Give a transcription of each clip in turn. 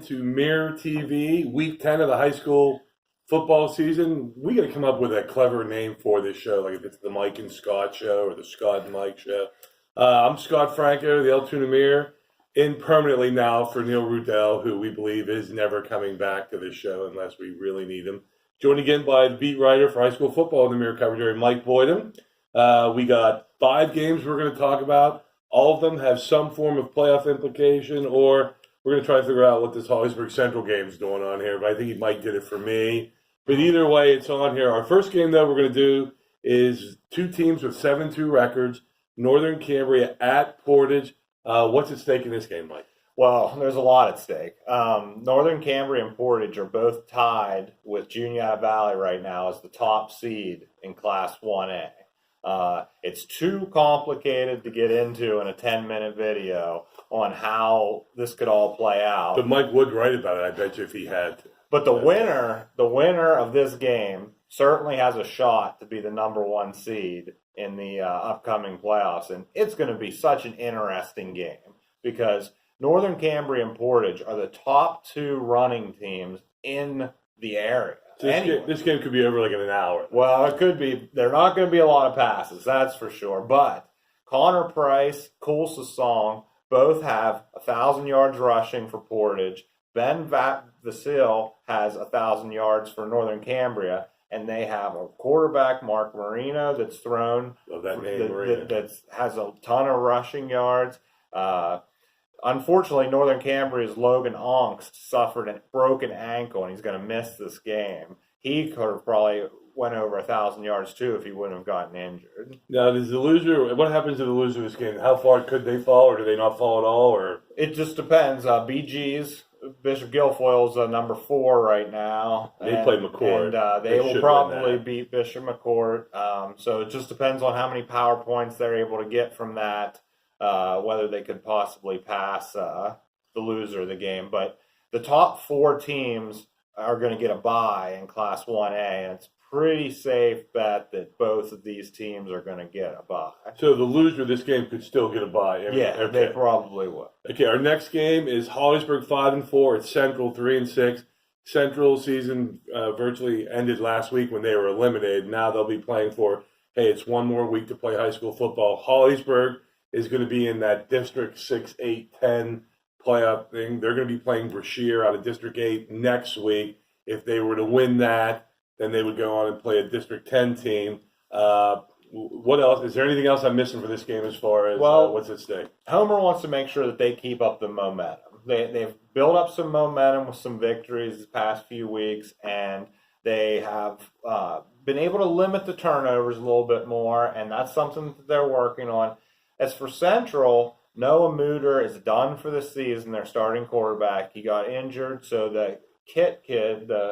into Mirror TV, week 10 of the high school football season. We got to come up with a clever name for this show, like if it's the Mike and Scott show or the Scott and Mike show. I'm Scott Franco, the Altoona Mirror, in permanently now for Neil Rudell, who we believe is never coming back to this show unless we really need him. Joined again by the beat writer for high school football in the Mirror coverage area, Mike Boytim. We got 5 games we're going to talk about. All of them have some form of playoff implication, or we're going to try to figure out what this Holliesburg Central game is going on here. But I think Mike did it for me. But either way, it's on here. Our first game, though, we're going to do is 2 teams with 7-2 records. Northern Cambria at Portage. What's at stake in this game, Mike? Well, there's a lot at stake. Northern Cambria and Portage are both tied with Juniata Valley right now as the top seed in Class 1A. It's too complicated to get into in a 10-minute video on how this could all play out. But Mike would write about it, I bet you, if he had to. But the winner of this game certainly has a shot to be the number 1 seed in the upcoming playoffs. And it's going to be such an interesting game because Northern Cambria and Portage are the top 2 running teams in the area. This game could be over like in an hour. Well, it could be. They're not going to be a lot of passes, that's for sure. But Connor Price, Cool Song, both have 1,000 yards rushing for Portage. Ben Vasile has 1,000 yards for Northern Cambria, and they have a quarterback, Mark Marino, that's thrown. Love that name, Marino. That has a ton of rushing yards. Unfortunately, Northern Cambria's Logan Onks suffered a broken ankle, and he's going to miss this game. He could have probably went over 1,000 yards, too, if he wouldn't have gotten injured. Now, does the loser, what happens to the loser of this game? How far could they fall, or do they not fall at all? Or it just depends. BG's, Bishop Guilfoyle's number 4 right now. They play McCourt. And they will probably beat Bishop McCourt. So it just depends on how many power points they're able to get from that. Whether they could possibly pass the loser of the game. But the top 4 teams are going to get a bye in Class 1A, and it's pretty safe bet that both of these teams are going to get a bye. So the loser of this game could still get a bye? They probably will. Okay, our next game is Holliesburg 5-4 at Central 3-6. Central season virtually ended last week when they were eliminated. Now they'll be playing for, hey, it's one more week to play high school football. Holliesburg is going to be in that District 6, 8, 10 playoff thing. They're going to be playing Brashear out of District 8 next week. If they were to win that, then they would go on and play a District 10 team. What else? Is there anything else I'm missing for this game as far as what's at stake? Homer wants to make sure that they keep up the momentum. They've built up some momentum with some victories this past few weeks, and they have been able to limit the turnovers a little bit more, and that's something that they're working on. As for Central, Noah Mooter is done for the season, their starting quarterback. He got injured, so the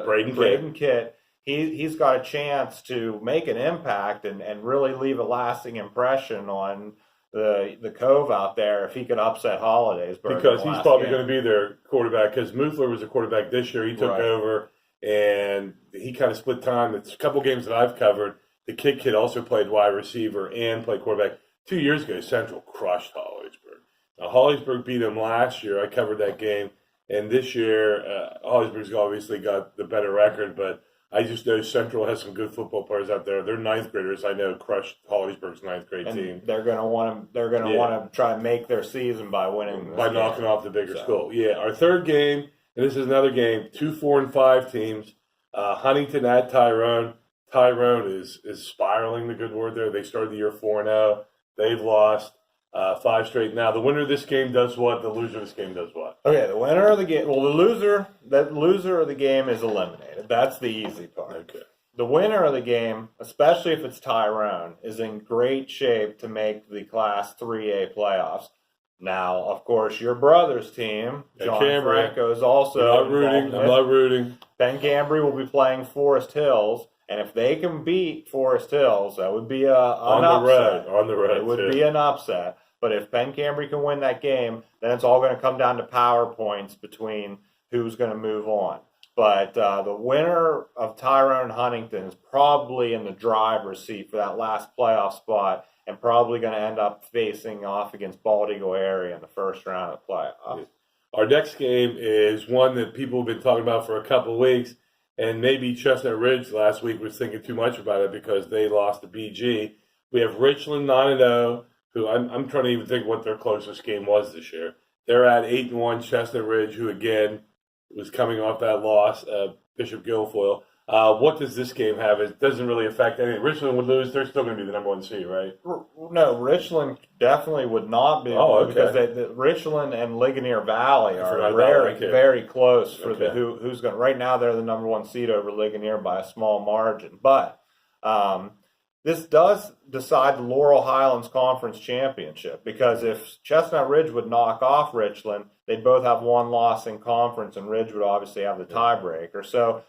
Braden Kitt, he's got a chance to make an impact and really leave a lasting impression on the Cove out there if he could upset Holidays. Because he's probably going to be their quarterback, because Muthler was a quarterback this year. He took over, and he kind of split time. It's a couple games that I've covered. The kid also played wide receiver and played quarterback. 2 years ago, Central crushed Holliesburg. Now, Holliesburg beat them last year. I covered that game. And this year, Holliesburg's obviously got the better record, but I just know Central has some good football players out there. Their 9th graders, I know, crushed Holliesburg's 9th grade team. They're going to want to try and make their season by winning. By knocking off the bigger school. Yeah, our third game, and this is another game, 2 4-5 teams. Huntington at Tyrone. Tyrone is spiraling, the good word there. They started the year 4-0. They've lost 5 straight. Now, the winner of this game does what? The loser of this game does what? Okay, the winner of the game. Well, the loser of the game is eliminated. That's the easy part. Okay. The winner of the game, especially if it's Tyrone, is in great shape to make the Class 3A playoffs. Now, of course, your brother's team, John Franco, is also I'm not rooting. Ben Cambry will be playing Forest Hills. And if they can beat Forest Hills, that would be an upset. On the road. It would be an upset. But if Ben Cambry can win that game, then it's all going to come down to power points between who's going to move on. But the winner of Tyrone Huntington is probably in the driver's seat for that last playoff spot and probably going to end up facing off against Bald Eagle Area in the first round of the playoffs. Our next game is one that people have been talking about for a couple of weeks, and maybe Chestnut Ridge last week was thinking too much about it because they lost to BG. We have Richland 9-0, who I'm trying to even think what their closest game was this year. They're at 8-1. Chestnut Ridge, who again was coming off that loss, Bishop Guilfoyle. What does this game have? It doesn't really affect anything. Richland would lose. They're still going to be the number 1 seed, right? No, Richland definitely would not be. Oh, okay. Because Richland and Ligonier Valley are very close for who's going. Right now, they're the number 1 seed over Ligonier by a small margin. But this does decide the Laurel Highlands Conference Championship, because if Chestnut Ridge would knock off Richland, they'd both have 1 loss in conference, and Ridge would obviously have the tiebreaker. So,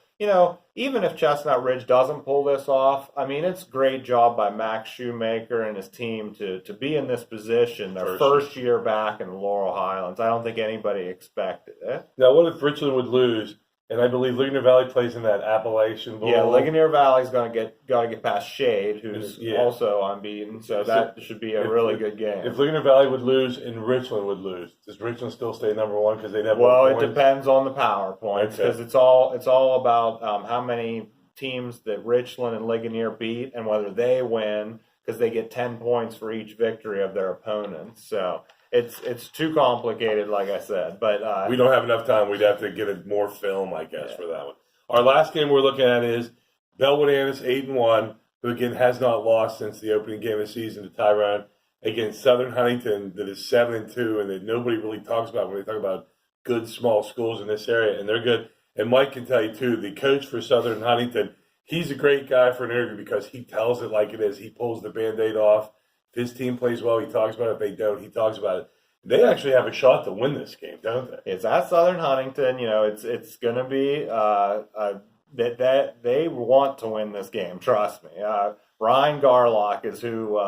even if Chestnut Ridge doesn't pull this off, I mean, it's a great job by Max Shoemaker and his team to be in this position, their first year back in the Laurel Highlands. I don't think anybody expected it. Now, what if Richland would lose? And I believe Ligonier Valley plays in that Appalachian Bowl. Yeah, Ligonier Valley's got to get past Shade, who's also unbeaten. So that should be a really good game. If Ligonier Valley would lose and Richland would lose, does Richland still stay number 1 because they'd have Well, more it points? depends on the power points, because it's all about how many teams that Richland and Ligonier beat and whether they win, because they get 10 points for each victory of their opponents. So it's too complicated, like I said. But we don't have enough time. We'd have to get more film, I guess, for that one. Our last game we're looking at is Bellwood Annis 8-1, who again has not lost since the opening game of the season to Tyrone, against Southern Huntington, that is 7-2, and that nobody really talks about when they talk about good small schools in this area, and they're good. And Mike can tell you too, the coach for Southern Huntington, he's a great guy for an interview because he tells it like it is. He pulls the Band-Aid off. If his team plays well, he talks about it. If they don't, he talks about it. They actually have a shot to win this game, don't they? It's at Southern Huntington. It's going to be that they want to win this game. Trust me. Ryan Garlock is who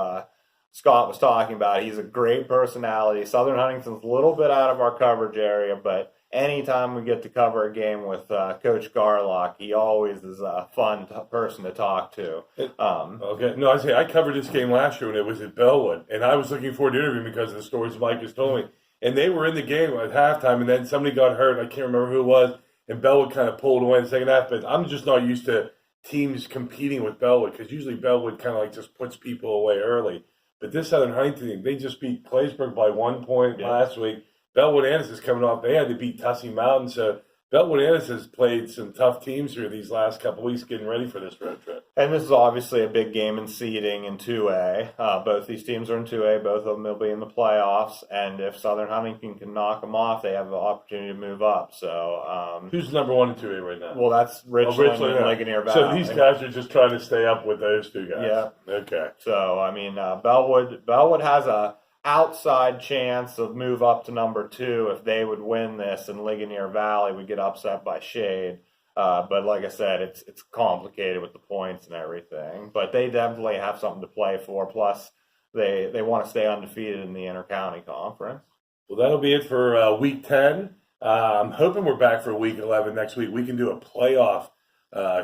Scott was talking about. He's a great personality. Southern Huntington's a little bit out of our coverage area, but anytime we get to cover a game with Coach Garlock, he always is a fun person to talk to. Okay. No, I covered this game last year when it was at Bellwood, and I was looking forward to interviewing because of the stories Mike has told me. And they were in the game at halftime, and then somebody got hurt. I can't remember who it was, and Bellwood kind of pulled away in the second half. But I'm just not used to teams competing with Bellwood, because usually Bellwood kind of like just puts people away early. But this Southern Huntington team, they just beat Claysburg by 1 point last week. Bellwood Annis is coming off. They had to beat Tussey Mountain. So Bellwood Annis has played some tough teams here these last couple weeks getting ready for this road trip. And this is obviously a big game in seeding in 2A. Both these teams are in 2A. Both of them will be in the playoffs. And if Southern Huntington can knock them off, they have the opportunity to move up. So who's number 1 in 2A right now? Well, that's Richland and Ligonier Valley. So these guys are just trying to stay up with those two guys. Yeah. Okay. So, I mean, Bellwood has a outside chance of move up to number 2 if they would win this, and Ligonier Valley would get upset by Shade. But like I said, it's complicated with the points and everything. But they definitely have something to play for. Plus, they want to stay undefeated in the Intercounty Conference. Well, that'll be it for Week 10. I'm hoping we're back for Week 11 next week. We can do a playoff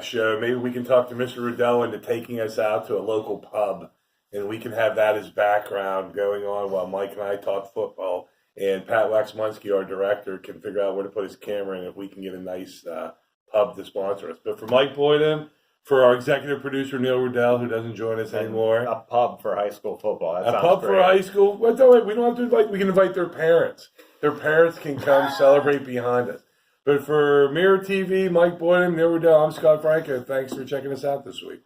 show. Maybe we can talk to Mr. Riddell into taking us out to a local pub, and we can have that as background going on while Mike and I talk football. And Pat Waxmunski, our director, can figure out where to put his camera and if we can get a nice pub to sponsor us. But for Mike Boytim, for our executive producer, Neil Riddell, who doesn't join us anymore. A pub for high school football. That a pub for high school? Well, we don't have to invite. We can invite their parents. Their parents can come celebrate behind us. But for Mirror TV, Mike Boytim, Neil Riddell, I'm Scott Franco. Thanks for checking us out this week.